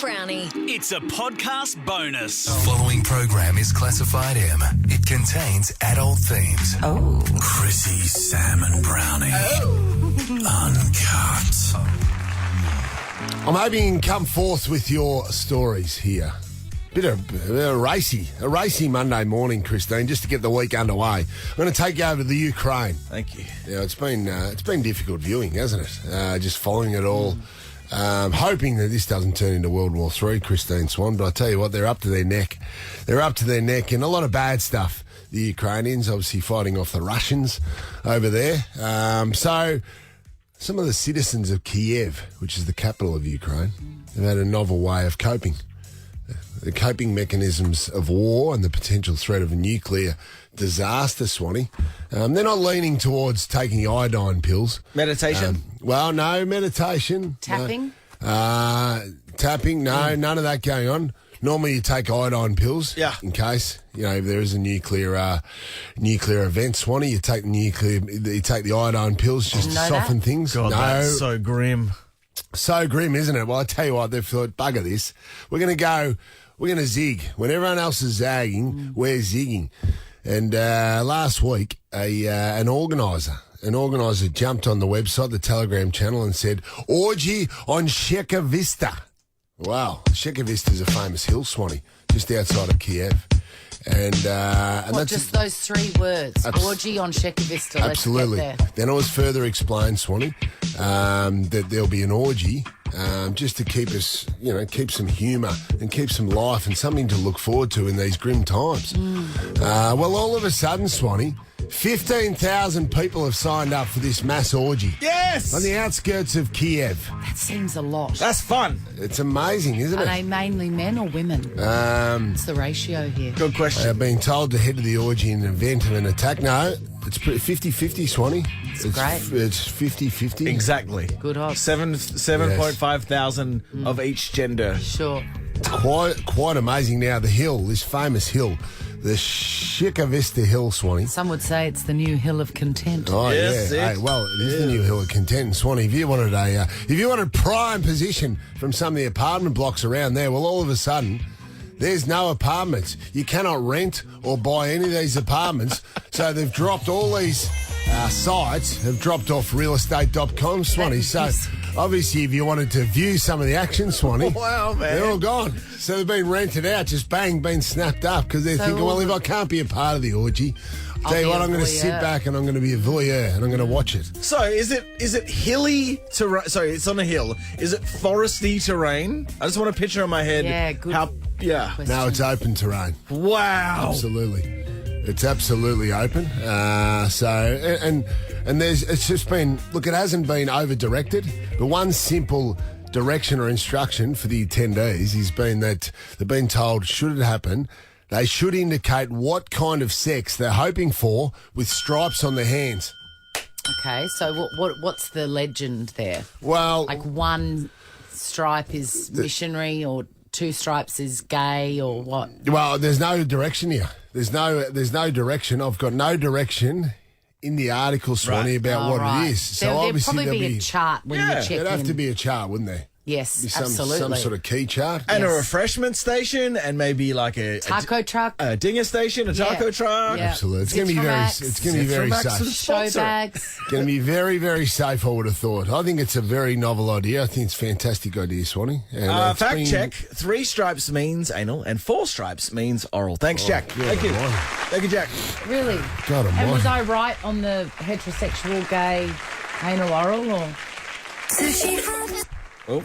Brownie. It's a podcast bonus. The following program is classified M. It contains adult themes. Oh. Chrissy, Sam and Brownie. Uncut. I'm hoping you can come forth with your stories here. Bit of a racy Monday morning, Christine, just to get the week underway. I'm going to take you over to the Ukraine. Thank you. Yeah, it's been difficult viewing, hasn't it? Just following it all. Hoping that this doesn't turn into World War III, Christine Swan, but I tell you what, they're up to their neck. They're up to their neck in a lot of bad stuff. The Ukrainians obviously fighting off the Russians over there. So some of the citizens of Kiev, which is the capital of Ukraine, have had a novel way of coping. The coping mechanisms of war and the potential threat of a nuclear disaster, Swanee. They're not leaning towards taking iodine pills. Meditation? No meditation. Tapping? Tapping, no, none of that going on. Normally you take iodine pills in case, if there is a nuclear event, Swanee, you take the iodine pills just to soften things. God, that's so grim. So grim, isn't it? Well, I tell you what, they've thought, bugger this. We're going to zig. When everyone else is zagging, we're zigging. And last week, an organiser jumped on the website, the Telegram channel, and said, Orgy on Sheka Vista. Wow, Sheka Vista is a famous hill, Swanee, just outside of Kiev. And that's just those three words, orgy on Sheka Vista. Absolutely. Let's get there. Then it was further explained, Swanee, that there'll be an orgy just to keep us, keep some humour and keep some life and something to look forward to in these grim times. Well, all of a sudden, Swanee, 15,000 people have signed up for this mass orgy. Yes! On the outskirts of Kiev. That seems a lot. That's fun. It's amazing, isn't Are it? they mainly men or women? What's the ratio here? Good question. They're being told to head to the orgy in the event of an attack. No, it's 50-50, Swanee. It's great. It's 50-50. Exactly. Good odds. 7.5 thousand of each gender. Sure. Quite amazing. Now, the hill, this famous hill, the Sheka Vista Hill, Swanee. Some would say it's the new hill of content. Oh, Yes, yeah. it- Hey, well, it is the new hill of content, Swanee. If you wanted prime position from some of the apartment blocks around there, well, all of a sudden, there's no apartments. You cannot rent or buy any of these apartments. So they've dropped all these sites, have dropped off realestate.com, Swanee. So obviously, if you wanted to view some of the action, Swanee, Wow, man. they're all gone. So they've been rented out, just been snapped up because they're thinking, well, if I can't be a part of the orgy, I'll tell you be what, a I'm going to voyeur. sit back and I'm going to be a voyeur and I'm going to watch it. So is it hilly terrain? Sorry, it's on a hill. Is it foresty terrain? I just want to picture in my head. Yeah, good. Yeah. No, it's open terrain. Wow. Absolutely. It's absolutely open. It's just been, look, it hasn't been over-directed, but one simple direction or instruction for the attendees has been that they've been told, should it happen, they should indicate what kind of sex they're hoping for with stripes on their hands. Okay, so what's the legend there? Well, Like one stripe is missionary or two stripes is gay or what? well, there's no direction here. There's no direction. I've got no direction in the article, Swanee, about what right. it is. So There'd obviously probably there'll be a chart when you check there'd have in. to be a chart, wouldn't there? Yes, Be some absolutely. sort of key chart. And a Yes. refreshment station, and maybe like a Taco truck, dinger station, a taco truck. Yeah. Absolutely. It's going to be very Zithromax safe. is- show sponsor. bags. Going to be very, very safe, I would have thought. I think it's a very novel idea. I think it's a fantastic idea, Swanee. And it's Fact been- check: 3 stripes means anal, and 4 stripes means oral. Thanks, Jack. God Thank you. almighty. Thank you, Jack. Really? God And was almighty. I right on the heterosexual gay anal oral or? Oh,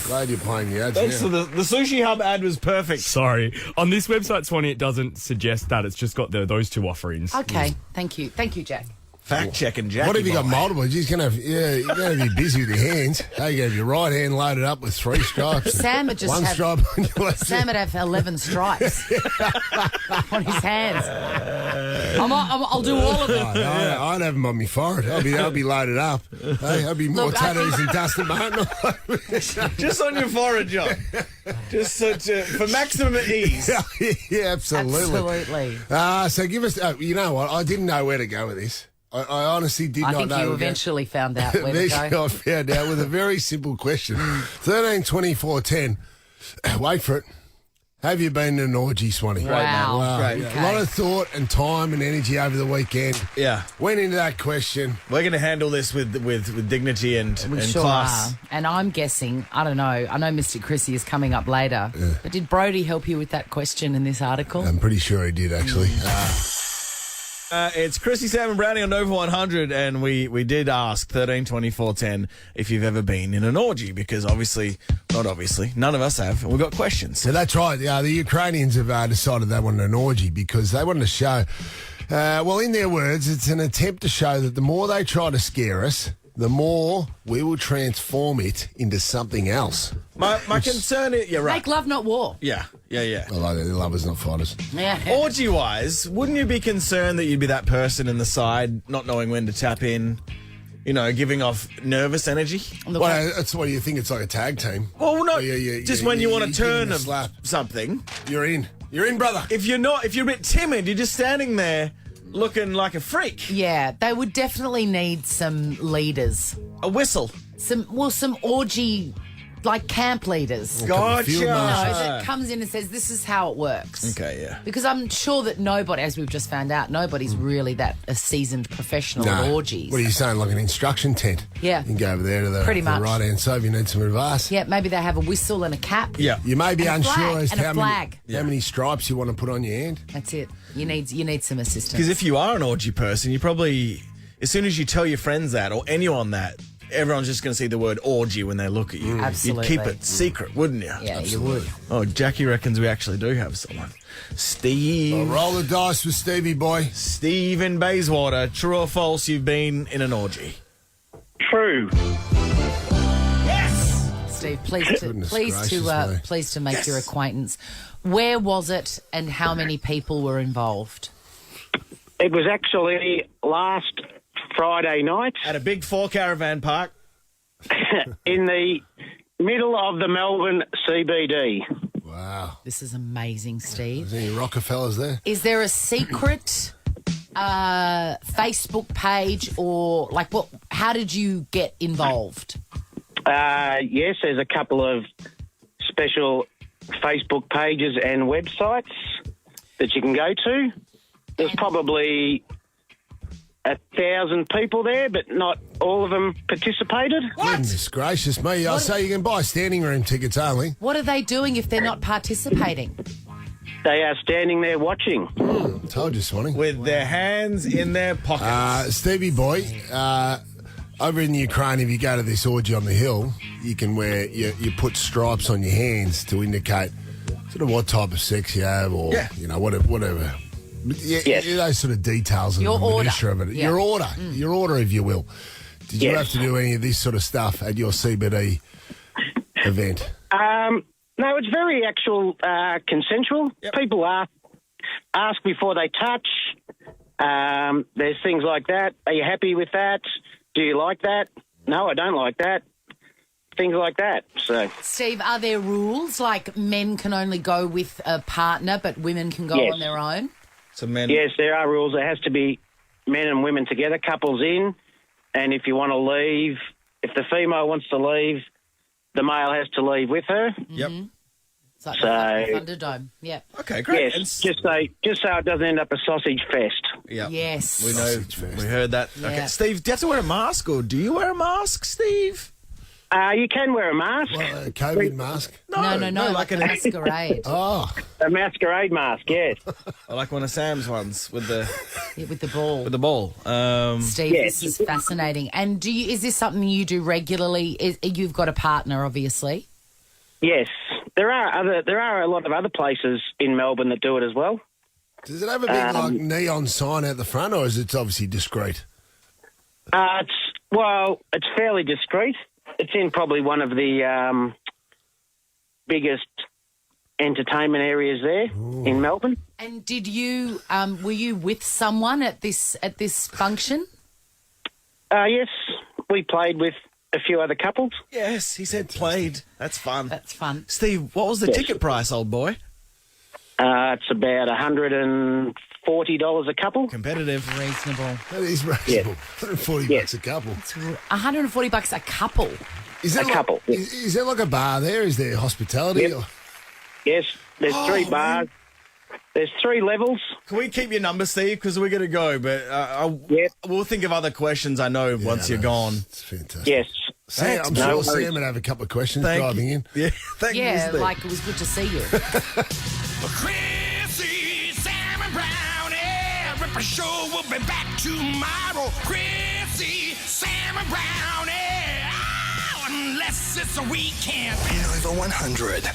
Glad you're playing the ads thanks now. for the Sushi Hub ad was perfect. Sorry. On this website, Swanee, it doesn't suggest that. It's just got those two offerings. Okay, thank you, Jack. Fact checking, Jack. What have you got multiple? You're just going to you're going to be busy with your hands. Hey, you have your right hand loaded up with 3 stripes. Sam would just one have stripe on your left. Sam would have 11 stripes on his hands. I'll do all of them. I'd have them on my forehead. I'll be loaded up. Hey, I'll be more Look, I tattoos than Dustin Martin. Just on your forehead, John. Just for maximum ease. Yeah, absolutely. Absolutely. So give us. You know what? I didn't know where to go with this. I honestly did I not think know. you eventually found out where to Eventually go. I found out with a very simple question. 13, 24, 10. Wait for it. Have you been to an orgy, Swanee? Wow. Great. A lot of thought and time and energy over the weekend. Yeah. Went into that question. We're going to handle this with dignity and Sure class. are. And I'm guessing, I don't know, I know Mr. Chrissy is coming up later, but did Brodie help you with that question in this article? I'm pretty sure he did, actually. It's Chrissy, Sam and Brownie on Nova 100, and we did ask 13 24 10 if you've ever been in an orgy, because not obviously, none of us have, and we've got questions. So that's right. The Ukrainians have decided they wanted an orgy because they wanted to show, well, in their words, it's an attempt to show that the more they try to scare us, the more we will transform it into something else. My concern is, yeah, right. Make love, not war. Yeah. I like that. They're lovers, not fighters. Yeah. Orgy-wise, wouldn't you be concerned that you'd be that person in the side, not knowing when to tap in, giving off nervous energy? Well, that's what you think. It's like a tag team. Well, no, Yeah, just when you want to give them turn a of slap. something. You're in, brother. If you're a bit timid, you're just standing there looking like a freak. Yeah, they would definitely need some leaders. A whistle. Some orgy, like camp leaders. Couple of field No, marshals. that comes in and says, this is how it works. Okay, yeah. Because I'm sure that nobody, as we've just found out, nobody's really a seasoned professional at orgies. What are you saying? Like an instruction tent? Yeah. You can go over there to the Pretty much. right-hand side if you need some advice. Yeah, maybe they have a whistle and a cap. Yeah. You may be And a unsure flag, as and to a how flag. many stripes you want to put on your hand. That's it. You need some assistance. Because if you are an orgy person, you probably, as soon as you tell your friends that or anyone that, everyone's just going to see the word orgy when they look at you. Absolutely. You'd keep it secret, wouldn't you? Yeah, you would. Oh, Jackie reckons we actually do have someone. Steve. Well, roll the dice with Stevie boy. Steve in Bayswater. True or false, you've been in an orgy? True. Yes! Steve, please Goodness gracious me. make your acquaintance. Where was it, and how many people were involved? It was actually last Friday night At a big 4 caravan park. in the middle of the Melbourne CBD. Wow. This is amazing, Steve. Is there any Rockefellers there? Is there a secret Facebook page, or like what? How did you get involved? Yes, there's a couple of special Facebook pages and websites that you can go to. There's probably 1,000 people there, but not all of them participated. Goodness gracious me. I say you can buy standing room tickets only. What are they doing if they're not participating? They are standing there watching. Told you, Swanee. With their hands in their pockets. Stevie boy, over in Ukraine, if you go to this orgy on the hill, you can wear, you put stripes on your hands to indicate sort of what type of sex you have or, whatever. Yeah, Yes. those sort of details and Your the order. minutia of it. Yeah. Your order, if you will. Did you Yes. have to do any of this sort of stuff at your CBD event? No, it's very consensual. Yep. People ask before they touch. There's things like that. Are you happy with that? Do you like that? No, I don't like that. Things like that. So Steve, are there rules like men can only go with a partner, but women can go Yes. on their own? So men. yes, there are rules. There has to be men and women together, couples in, and if you want to leave, if the female wants to leave, the male has to leave with her. Yep. It's like So- the Thunderdome. Yeah. Okay, great. Yes, just so it doesn't end up a sausage fest. Yeah. Yes. We know. Sausage fest. We heard that. Yeah. Okay, Steve, do you have to wear a mask, or do you wear a mask, Steve? You can wear a mask, Well, a COVID mask? No, like a masquerade. Oh, a masquerade mask. Yes. I like one of Sam's ones with the Yeah, with the ball. ball. Steve, Yes. this is fascinating. And is this something you do regularly? You've got a partner, obviously. Yes, there are a lot of other places in Melbourne that do it as well. does it have a big like neon sign out the front, or is it obviously discreet? It's fairly discreet. It's in probably one of the biggest entertainment areas there in Melbourne. And did you were you with someone at this function? Yes, we played with a few other couples. Yes, he said played. That's fun. That's fun. Steve, what was the ticket price, old boy? It's about $140 a couple. Competitive. Reasonable. That is reasonable. $140 Yes. a couple. $140 a couple. Is there A couple, yeah. Is there like a bar there? Is there hospitality? Yep. Or- Yes, there's 3 bars. There's 3 levels. Can we keep your number, Steve? Because we're going to go, but Yep. we'll think of other questions, I know, once you're gone. It's fantastic. Yes. Sam, I'm No sure worries. Sam would have a couple of questions Thank driving you. in. Yeah, thank you, Yeah, Steve. like it was good to see you. Chrissy, Sam and Brownie. Ripper Show will be back tomorrow. Chrissy, Sam and Brownie. Oh, unless it's a weekend. Nova 100.